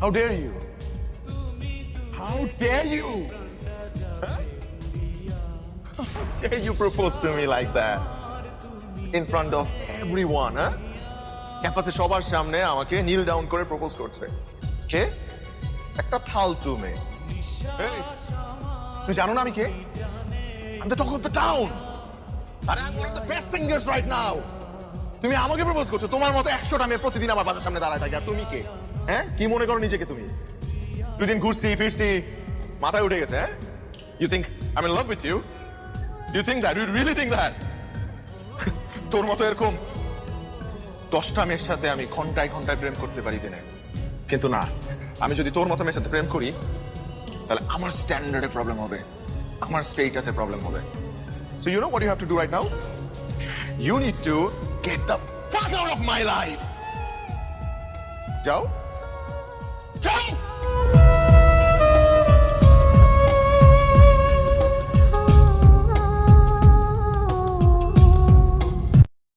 How dare you? How dare you? Huh? How dare you propose to me like that? In front of everyone, huh? ক্যাম্পাসে সবার সামনে আমাকে নীল down করে propose করছে। কে? একটা ফালতু মেয়ে। Hey, তুমি জানো না আমি কে? I'm the talk of the town. And I'm one of the best singers right now. তুমি আমাকে প্রপোজ করছো, তোমার মতো 100টা মেয়ে প্রতিদিন আমার বাসার সামনে দাঁড়ায় থাকে, আর তুমি কে? হ্যাঁ, কি মনে করো নিজেকে তুমি? দুদিন ঘুরছি ফিরছি, মাথায় উঠে গেছে, হ্যাঁ? You think I'm in love with you? You think that? You really think that? তোর মতো এরকম 10টা মেয়ের সাথে আমি ঘন্টায় ঘন্টায় প্রেম করতে পারি দিনে, কিন্তু না, আমি যদি তোর মতো মেয়ের সাথে প্রেম করি তাহলে আমার স্ট্যান্ডার্ডে প্রবলেম হবে, আমার স্টেটাসে প্রবলেম হবে। So you know what you have to do right now? You need to get the fuck out of my life. যাও, যাও।